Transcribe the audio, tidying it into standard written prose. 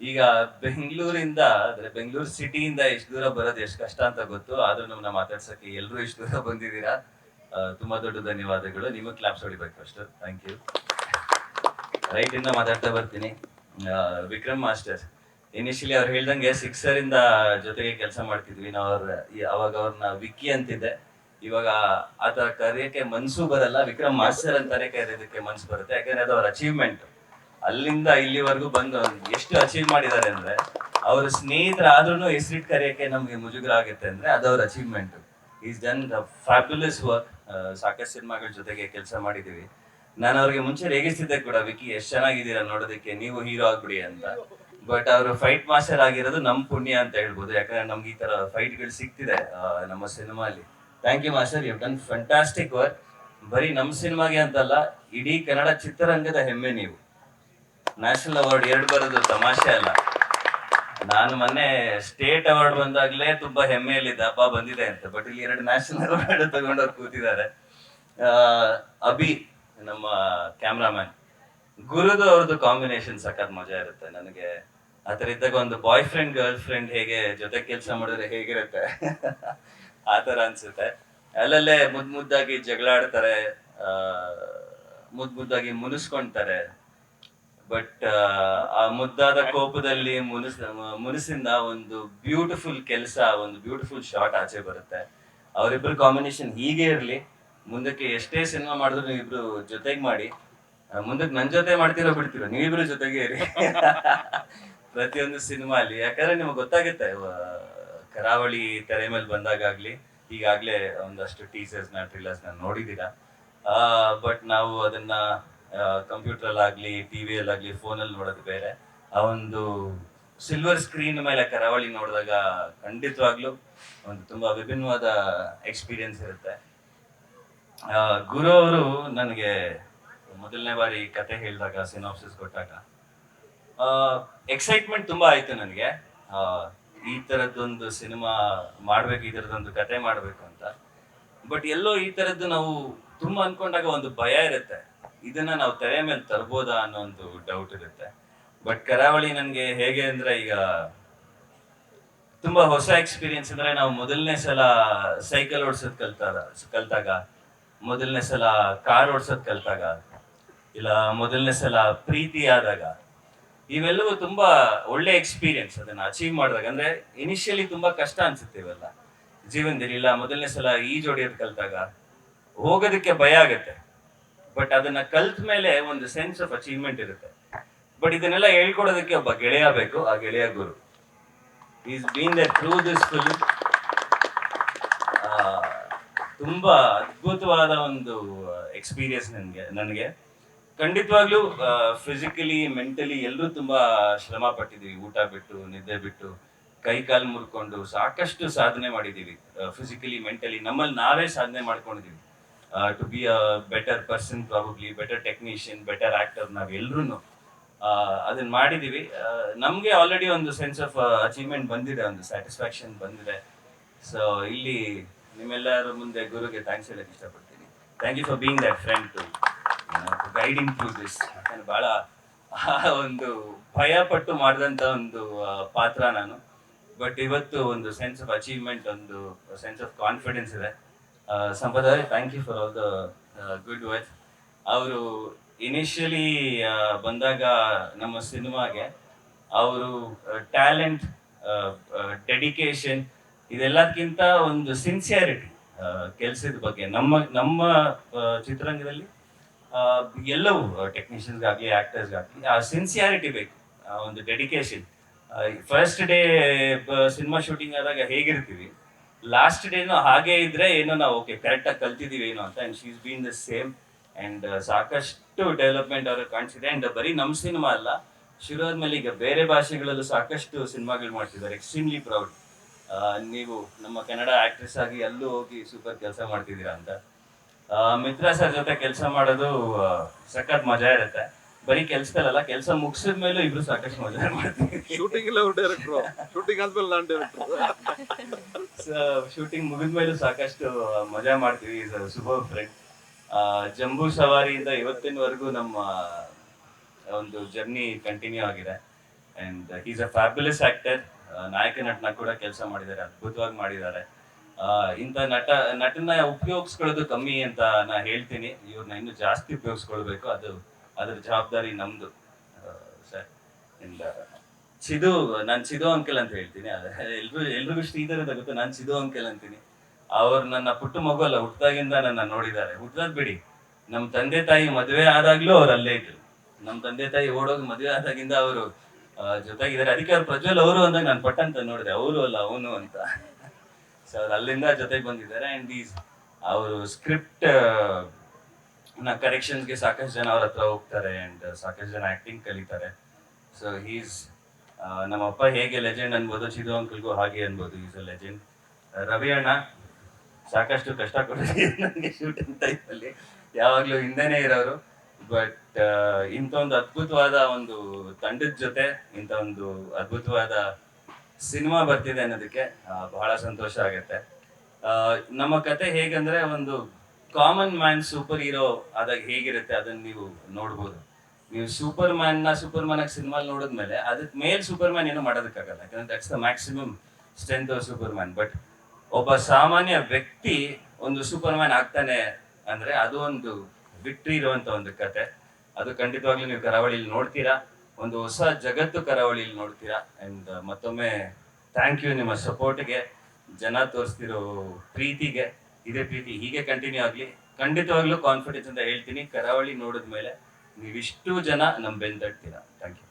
ಈಗ ಬೆಂಗಳೂರಿಂದ ಅಂದ್ರೆ ಬೆಂಗಳೂರು ಸಿಟಿಯಿಂದ ಎಷ್ಟು ದೂರ ಬರೋದು ಎಷ್ಟು ಕಷ್ಟ ಅಂತ ಗೊತ್ತು. ಆದ್ರೂ ನಮ್ಮನ್ನ ಮಾತಾಡ್ಸಕ್ಕೆ ಎಲ್ಲರೂ ಇಷ್ಟು ದೂರ ಬಂದಿದ್ದೀರಾ. ತುಂಬಾ ದೊಡ್ಡ ಧನ್ಯವಾದಗಳು. ನಿಮಗೆ ಕ್ಲಾಪ್ಸ್ ಹೊಡಿಬೇಕು ಫಸ್ಟ್. Thank you. ರೈಟ್ ಇಂದ ಮಾತಾಡ್ತಾ ಬರ್ತೀನಿ. ವಿಕ್ರಮ್ ಮಾಸ್ಟರ್ ಇನಿಷಿಯಲಿ ಅವ್ರು ಹೇಳ್ದಂಗೆ ಸಿಕ್ಸರ್ ಇಂದ ಜೊತೆಗೆ ಕೆಲಸ ಮಾಡ್ತಿದ್ವಿ ನಾವು. ಅವಾಗ ಅವ್ರನ್ನ ವಿಕ್ಕಿ ಅಂತಿದ್ದೆ. ಇವಾಗ ಆತರ ಕರೆಯಕ್ಕೆ ಮನ್ಸು ಬರಲ್ಲ, ವಿಕ್ರಮ್ ಮಾಸ್ಟರ್ ಅಂತಾನೆ ಕರೆಯೋದಕ್ಕೆ ಮನ್ಸು ಬರುತ್ತೆ. ಯಾಕಂದ್ರೆ ಅದು ಅವ್ರ ಅಚೀವ್ಮೆಂಟ್. ಅಲ್ಲಿಂದ ಇಲ್ಲಿವರೆಗೂ ಬಂದು ಎಷ್ಟು ಅಚೀವ್ ಮಾಡಿದ್ದಾರೆ ಅಂದ್ರೆ, ಅವ್ರ ಸ್ನೇಹಿತರಾದ್ರೂ ಹೆಸರಿಟ್ಟು ಕರೆಯಕ್ಕೆ ನಮ್ಗೆ ಮುಜುಗರ ಆಗುತ್ತೆ ಅಂದ್ರೆ ಅದು ಅವ್ರ achievement. Is done fabulous work. ಸಾಕಷ್ಟು ಸಿನಿಮಾಗಳ ಜೊತೆಗೆ ಕೆಲಸ ಮಾಡಿದೀವಿ. ನಾನು ಅವ್ರಿಗೆ ಮುಂಚೆ ರೇಗಿಸ್ತಿದ್ದೆ ಕೂಡ, ವಿಕಿ ಎಷ್ಟು ಚೆನ್ನಾಗಿದ್ದೀರಾ ನೋಡೋದಕ್ಕೆ, ನೀವು ಹೀರೋ ಆಗ್ಬಿಡಿ ಅಂತ. ಬಟ್ ಅವರು ಫೈಟ್ ಮಾಸ್ಟರ್ ಆಗಿರೋದು ನಮ್ ಪುಣ್ಯ ಅಂತ ಹೇಳ್ಬೋದು. ಯಾಕಂದ್ರೆ ನಮ್ಗೆ ಈ ತರ ಫೈಟ್ಗಳು ಸಿಗ್ತಿದೆ ನಮ್ಮ ಸಿನಿಮಾಲಿ. Thank you master, you done fantastic work. ಬರೀ ನಮ್ಮ ಸಿನಿಮಾಗೆ ಅಂತಲ್ಲ, ಇಡೀ ಕನ್ನಡ ಚಿತ್ರರಂಗದ ಹೆಮ್ಮೆ ನೀವು. ನ್ಯಾಷನಲ್ ಅವಾರ್ಡ್ 2 ಬರೋದು ತಮಾಷೆ ಅಲ್ಲ. ನಾನು ಮೊನ್ನೆ ಸ್ಟೇಟ್ ಅವಾರ್ಡ್ ಬಂದಾಗ್ಲೇ ತುಂಬಾ ಹೆಮ್ಮೆಯಲ್ಲಿದ್ದ, ಹಬ್ಬ ಬಂದಿದೆ ಅಂತ. ಬಟ್ ಇಲ್ಲಿ 2 ನ್ಯಾಷನಲ್ ಅವಾರ್ಡ್ ತಗೊಂಡವ್ರು ಕೂತಿದ್ದಾರೆ. ಅಭಿ ನಮ್ಮ ಕ್ಯಾಮ್ರಾಮನ್, ಗುರುದು ಅವ್ರದ್ದು ಕಾಂಬಿನೇಷನ್ ಸಖತ್ ಮಜಾ ಇರುತ್ತೆ. ನನಗೆ ಆತರ ಇದ್ದಾಗ ಒಂದು ಬಾಯ್ ಫ್ರೆಂಡ್ ಗರ್ಲ್ ಫ್ರೆಂಡ್ ಹೇಗೆ ಜೊತೆ ಕೆಲಸ ಮಾಡಿದ್ರೆ ಹೇಗಿರುತ್ತೆ ಆತರ ಅನ್ಸುತ್ತೆ. ಅಲ್ಲಲ್ಲೇ ಮುದ್ದಾಗಿ ಜಗಳ ಆಡ್ತಾರೆ, ಮುದ್ದಾಗಿ ಮುನಿಸ್ಕೊಂತಾರೆ. ಬಟ್ ಆ ಮುದ್ದಾದ ಕೋಪದಲ್ಲಿ ಮುನಿಸಿಂದ ಒಂದು ಬ್ಯೂಟಿಫುಲ್ ಕೆಲಸ, ಒಂದು ಬ್ಯೂಟಿಫುಲ್ ಶಾಟ್ ಆಚೆ ಬರುತ್ತೆ. ಅವರಿಬ್ರು ಕಾಂಬಿನೇಷನ್ ಹೀಗೆ ಇರ್ಲಿ. ಮುಂದಕ್ಕೆ ಎಷ್ಟೇ ಸಿನಿಮಾ ಮಾಡಿದ್ರು ನೀವಿಬ್ರು ಜೊತೆಗೆ ಮಾಡಿ. ಮುಂದಕ್ಕೆ ನನ್ ಜೊತೆ ಮಾಡ್ತಿರೋ ಬಿಡ್ತಿರೋ, ನೀವಿಬ್ರು ಜೊತೆಗೆ ಇರಿ ಪ್ರತಿಯೊಂದು ಸಿನಿಮಾ ಅಲ್ಲಿ. ಯಾಕಂದ್ರೆ ನಿಮ್ಗೆ ಗೊತ್ತಾಗುತ್ತೆ, ಕರಾವಳಿ ತೆರೆ ಮೇಲೆ ಬಂದಾಗ್ಲಿ ಈಗಾಗ್ಲೇ ಒಂದಷ್ಟು ಟೀಸರ್ಸ್ ನ ಟ್ರಿಲರ್ಸ್ ನ ನೋಡಿದೀರಾ. ಬಟ್ ನಾವು ಅದನ್ನ ಕಂಪ್ಯೂಟರ್ ಅಲ್ಲಾಗ್ಲಿ, ಟಿವಿಯಲ್ಲಾಗ್ಲಿ, ಫೋನಲ್ಲಿ ನೋಡೋದು ಬೇರೆ. ಆ ಒಂದು ಸಿಲ್ವರ್ ಸ್ಕ್ರೀನ್ ಮೇಲೆ ಕರಾವಳಿ ನೋಡಿದಾಗ ಖಂಡಿತವಾಗ್ಲೂ ಒಂದು ತುಂಬಾ ವಿಭಿನ್ನವಾದ ಎಕ್ಸ್ಪೀರಿಯನ್ಸ್ ಇರುತ್ತೆ. ಗುರು ಅವರು ನನಗೆ ಮೊದಲನೇ ಬಾರಿ ಕತೆ ಹೇಳಿದಾಗ, ಸಿನಾಪ್ಸಿಸ್ ಕೊಟ್ಟಾಗ ಎಕ್ಸೈಟ್ಮೆಂಟ್ ತುಂಬಾ ಆಯ್ತು ನನಗೆ. ಈ ತರದ್ದೊಂದು ಸಿನಿಮಾ ಮಾಡ್ಬೇಕು, ಈ ತರದೊಂದು ಕತೆ ಮಾಡ್ಬೇಕು ಅಂತ. ಬಟ್ ಎಲ್ಲೋ ಈ ತರದ್ದು ನಾವು ತುಂಬಾ ಅನ್ಕೊಂಡಾಗ ಒಂದು ಭಯ ಇರುತ್ತೆ, ಇದನ್ನ ನಾವು ತೆರೆ ಮೇಲೆ ತರ್ಬೋದಾ ಅನ್ನೋ ಒಂದು ಡೌಟ್ ಇರುತ್ತೆ. ಬಟ್ ಕರಾವಳಿ ನನ್ಗೆ ಹೇಗೆ ಅಂದ್ರೆ, ಈಗ ತುಂಬಾ ಹೊಸ ಎಕ್ಸ್ಪೀರಿಯನ್ಸ್. ಅಂದ್ರೆ ನಾವು ಮೊದಲನೇ ಸಲ ಸೈಕಲ್ ಓಡಿಸೋದ್ ಕಲ್ತಾಗ, ಮೊದಲನೇ ಸಲ ಕಾರ್ ಓಡಿಸೋದ್ ಕಲ್ತಾಗ, ಇಲ್ಲ ಮೊದಲನೇ ಸಲ ಪ್ರೀತಿ ಆದಾಗ, ಇವೆಲ್ಲವೂ ತುಂಬಾ ಒಳ್ಳೆ ಎಕ್ಸ್ಪೀರಿಯನ್ಸ್. ಅದನ್ನ ಅಚೀವ್ ಮಾಡಿದಾಗ ಅಂದ್ರೆ ಇನಿಷಿಯಲಿ ತುಂಬಾ ಕಷ್ಟ ಅನ್ಸುತ್ತೆ ಇವೆಲ್ಲ ಜೀವನದಲ್ಲಿ. ಇಲ್ಲ ಮೊದಲನೇ ಸಲ ಹೊಡಿಯೋದ್ ಕಲ್ತಾಗ ಹೋಗೋದಕ್ಕೆ ಭಯ ಆಗತ್ತೆ. ಬಟ್ ಅದನ್ನ ಕಲ್ತ ಮೇಲೆ ಒಂದು ಸೆನ್ಸ್ ಆಫ್ ಅಚೀವ್ಮೆಂಟ್ ಇರುತ್ತೆ. ಬಟ್ ಇದನ್ನೆಲ್ಲ ಹೇಳ್ಕೊಡೋದಕ್ಕೆ ಒಬ್ಬ ಗೆಳೆಯ ಬೇಕು, ಆ ಗೆಳೆಯ Guru. Is been the through this film. ತುಂಬಾ ಅದ್ಭುತವಾದ ಒಂದು ಎಕ್ಸ್ಪೀರಿಯನ್ಸ್ ನನಗೆ. ಖಂಡಿತವಾಗ್ಲೂ ಫಿಸಿಕಲಿ, ಮೆಂಟಲಿ ಎಲ್ಲರೂ ತುಂಬಾ ಶ್ರಮ ಪಟ್ಟಿದೀವಿ. ಊಟ ಬಿಟ್ಟು, ನಿದ್ದೆ ಬಿಟ್ಟು, ಕೈ ಕಾಲು ಮುರ್ಕೊಂಡು ಸಾಕಷ್ಟು ಸಾಧನೆ ಮಾಡಿದೀವಿ. ಫಿಸಿಕಲಿ, ಮೆಂಟಲಿ ನಮ್ಮಲ್ಲಿ ನಾವೇ ಸಾಧನೆ ಮಾಡ್ಕೊಂಡಿದೀವಿ. To be a better person, probably better technician, better actor. ನಾವೆಲ್ಲರೂ ಅದನ್ನ ಮಾಡಿದೀವಿ. ನಮ್ಗೆ ಆಲ್ರೆಡಿ ಒಂದು ಸೆನ್ಸ್ ಆಫ್ ಅಚೀವ್ಮೆಂಟ್ ಬಂದಿದೆ, ಒಂದು ಸ್ಯಾಟಿಸ್ಫ್ಯಾಕ್ಷನ್ ಬಂದಿದೆ. ಸೊ ಇಲ್ಲಿ ನಿಮ್ಮೆಲ್ಲರ ಮುಂದೆ ಗುರುಗೆ ಥ್ಯಾಂಕ್ಸ್ ಹೇಳಕ್ ಇಷ್ಟಪಡ್ತೀನಿ. Thank you for being that friend to guiding through this. ನಾನು ಬಹಳ ಒಂದು ಭಯ ಪಟ್ಟು ಮಾಡಿದಂತ ಒಂದು ಪಾತ್ರ ನಾನು. ಬಟ್ ಇವತ್ತು ಒಂದು ಸೆನ್ಸ್ ಆಫ್ ಅಚೀವ್ಮೆಂಟ್, ಒಂದು ಸೆನ್ಸ್ ಆಫ್ ಕಾನ್ಫಿಡೆನ್ಸ್ ಇದೆ. Sampada, thank you for all the good work. ಅವರು ಇನಿಷಿಯಲಿ ಬಂದಾಗ ನಮ್ಮ ಸಿನಿಮಾಗೆ ಅವರು ಟ್ಯಾಲೆಂಟ್, ಡೆಡಿಕೇಶನ್, ಇದೆಲ್ಲಕ್ಕಿಂತ ಒಂದು ಸಿನ್ಸಿಯಾರಿಟಿ ಕೆಲಸದ ಬಗ್ಗೆ. ನಮ್ಮ ಚಿತ್ರರಂಗದಲ್ಲಿ ಎಲ್ಲವೂ ಟೆಕ್ನಿಷಿಯನ್ಸ್ಗಾಗಲಿ, ಆಕ್ಟರ್ಸ್ಗಾಗಲಿ ಆ ಸಿನ್ಸಿಯಾರಿಟಿ ಬೇಕು, ಒಂದು dedication. First day cinema shooting ಆದಾಗ ಹೇಗಿರ್ತೀವಿ, ಲಾಸ್ಟ್ ಡೇನು ಹಾಗೆ ಇದ್ರೆ ಏನೋ ನಾವು ಓಕೆ ಕರೆಕ್ಟಾಗಿ ಕಲ್ತಿದೀವಿ ಏನೋ ಅಂತ. And she is been the same. And ಸಾಕಷ್ಟು ಡೆವಲಪ್ಮೆಂಟ್ ಅವ್ರಿಗೆ ಕಾಣಿಸಿದೆ. ಅಂಡ್ ಬರೀ ನಮ್ಮ ಸಿನಿಮಾ ಅಲ್ಲ, ಶಿರೋದ್ಮೇಲೆ ಈಗ ಬೇರೆ ಭಾಷೆಗಳಲ್ಲೂ ಸಾಕಷ್ಟು ಸಿನಿಮಾಗಳು ಮಾಡ್ತಿದ್ದಾರೆ. Extremely proud. ನೀವು ನಮ್ಮ ಕನ್ನಡ ಆಕ್ಟ್ರೆಸ್ ಆಗಿ ಅಲ್ಲೂ ಹೋಗಿ ಸೂಪರ್ ಕೆಲಸ ಮಾಡ್ತಿದ್ದೀರಾ ಅಂತ. ಮಿತ್ರ ಸರ್ ಜೊತೆ ಕೆಲಸ ಮಾಡೋದು ಸಖತ್ ಮಜಾ ಇರುತ್ತೆ. ಬರೀ ಕೆಲ್ಸದಲ್ಲ, ಕೆಲಸ ಮುಗಿಸಿದ ಮೇಲೂ ಇಬ್ರು ಸಾಕಷ್ಟು ಮಜಾ ಮಾಡ್ತೀವಿ. ಶೂಟಿಂಗ್ ಇಲ್ಲ ಡೈರೆಕ್ಟ್ರು, ಶೂಟಿಂಗ್ ಆದ್ಮೇಲೆ ನಾನು ಡೈರೆಕ್ಟ್ರು. ಶೂಟಿಂಗ್ ಮುಗಿದ್ಮೇಲೂ ಸಾಕಷ್ಟು ಮಜಾ ಮಾಡ್ತೀವಿ. Super friend. ಜಂಬೂ ಸವಾರಿಯಿಂದ ಇವತ್ತಿನವರೆಗೂ ನಮ್ಮ ಒಂದು ಜರ್ನಿ ಕಂಟಿನ್ಯೂ ಆಗಿದೆ. And is a fabulous actor. ನಾಯಕ ನಟನ ಕೂಡ ಕೆಲಸ ಮಾಡಿದ್ದಾರೆ, ಅದ್ಭುತವಾಗಿ ಮಾಡಿದ್ದಾರೆ. ಇಂಥ ನಟನ ಉಪಯೋಗಿಸ್ಕೊಳ್ಳೋದು ಕಮ್ಮಿ ಅಂತ ನಾ ಹೇಳ್ತೀನಿ. ಇವ್ರನ್ನ ಇನ್ನೂ ಜಾಸ್ತಿ ಉಪಯೋಗಿಸ್ಕೊಳ್ಬೇಕು, ಅದ್ರ ಜವಾಬ್ದಾರಿ ನಮ್ದು ಸರ್. ಅಂಡ್ ಸಿದು, ನಾನು ಸಿದು ಅಂಕಲ್ ಅಂತ ಹೇಳ್ತೀನಿ. ಎಲ್ರಿಗೂ ಶ್ರೀಧರ್ ಅಂತ ಗೊತ್ತು, ನಾನು ಸಿದು ಅಂಕಲ್ ಅಂತೀನಿ. ಅವ್ರು ನನ್ನ ಪುಟ್ಟ ಮಗು ಅಲ್ಲ, ಹುಟ್ಟಿದಾಗಿಂದ ನನ್ನ ನೋಡಿದ್ದಾರೆ. ಹುಟ್ಟಿದಾಗ ಬಿಡಿ, ನಮ್ಮ ತಂದೆ ತಾಯಿ ಮದುವೆ ಆದಾಗ್ಲೂ ಅವ್ರು ಅಲ್ಲೇ ಇದ್ರು. ನಮ್ಮ ತಂದೆ ತಾಯಿ ಓಡೋಗಿ ಮದುವೆ ಆದಾಗಿಂದ ಅವರು ಜೊತೆಗಿದ್ದಾರೆ. ಅದಕ್ಕೆ ಅವ್ರು ಪ್ರಜ್ವಲ್ ಅವರು ಅಂದಾಗ ನಾನು ಪಟ್ಟಂತ ನೋಡಿದೆ, ಅವರು ಅಲ್ಲ ಅವನು ಅಂತ. ಸೊ ಅವ್ರು ಅಲ್ಲಿಂದ ಜೊತೆಗೆ ಬಂದಿದ್ದಾರೆ. ಅಂಡ್ ಅವರು ಸ್ಕ್ರಿಪ್ಟ್ ಕರೆಕ್ಷನ್ಸ್ಗೆ ಸಾಕಷ್ಟು ಜನ ಅವ್ರ ಹತ್ರ ಹೋಗ್ತಾರೆ ಅಂಡ್ ಸಾಕಷ್ಟು ಜನ ಆಕ್ಟಿಂಗ್ ಕಲಿತಾರೆ. ಸೊ ನಮ್ಮಪ್ಪ ಹೇಗೆ ಲೆಜೆಂಡ್ ಅನ್ಬೋದು, ಚಿದು ಅಂಕಲ್ಗೂ ಹಾಗೆ ಅನ್ಬೋದು. Is a legend. ರವಿ ಅಣ್ಣ ಸಾಕಷ್ಟು ಕಷ್ಟ ಕೊಟ್ಟಿದ್ದೀವಿ ನನಗೆ ಶೂಟಿಂಗ್ ಟೈಮಲ್ಲಿ, ಯಾವಾಗಲೂ ಹಿಂದೆನೇ ಇರೋರು. ಬಟ್ ಇಂಥ ಒಂದು ಅದ್ಭುತವಾದ ಒಂದು ತಂಡದ ಜೊತೆ ಇಂಥ ಒಂದು ಅದ್ಭುತವಾದ ಸಿನಿಮಾ ಬರ್ತಿದೆ ಅನ್ನೋದಕ್ಕೆ ಬಹಳ ಸಂತೋಷ ಆಗುತ್ತೆ. ನಮ್ಮ ಕತೆ ಹೇಗಂದ್ರೆ, ಒಂದು ಕಾಮನ್ ಮ್ಯಾನ್ ಸೂಪರ್ ಹೀರೋ ಆದಾಗ ಹೇಗಿರುತ್ತೆ ಅದನ್ನ ನೀವು ನೋಡ್ಬೋದು. ನೀವು ಸೂಪರ್ ಮ್ಯಾನ್ ಸಿನಿಮಾ ನೋಡಿದ್ಮೇಲೆ ಅದಕ್ಕೆ ಮೇಲ್ ಸೂಪರ್ ಮ್ಯಾನ್ ಏನೂ ಮಾಡೋದಕ್ಕಾಗಲ್ಲ, ಯಾಕಂದ್ರೆ that's the maximum strength of super man. But ಒಬ್ಬ ಸಾಮಾನ್ಯ ವ್ಯಕ್ತಿ ಒಂದು ಸೂಪರ್ ಮ್ಯಾನ್ ಆಗ್ತಾನೆ ಅಂದ್ರೆ ಅದು ಒಂದು ವಿಕ್ಟ್ರಿ ಇರುವಂತ ಒಂದು ಕತೆ. ಅದು ಖಂಡಿತವಾಗ್ಲೂ ನೀವು ಕರಾವಳಿಯಲ್ಲಿ ನೋಡ್ತೀರಾ, ಒಂದು ಹೊಸ ಜಗತ್ತು ಕರಾವಳಿಯಲ್ಲಿ ನೋಡ್ತೀರಾ. ಅಂಡ್ ಮತ್ತೊಮ್ಮೆ ಥ್ಯಾಂಕ್ ಯು ನಿಮ್ಮ ಸಪೋರ್ಟ್ಗೆ, ಜನ ತೋರಿಸ್ತಿರೋ ಪ್ರೀತಿಗೆ. ಇದೇ ಪ್ರೀತಿ ಹೀಗೆ ಕಂಟಿನ್ಯೂ ಆಗಲಿ. ಖಂಡಿತವಾಗ್ಲೂ ಕಾನ್ಫಿಡೆನ್ಸ್ ಅಂತ ಹೇಳ್ತೀನಿ, ಕರಾವಳಿ ನೋಡಿದ್ಮೇಲೆ ನೀವಿಷ್ಟು ಜನ ನಮ್ಮ ಬೆನ್ ತಟ್ತೀರಾ. Thank you.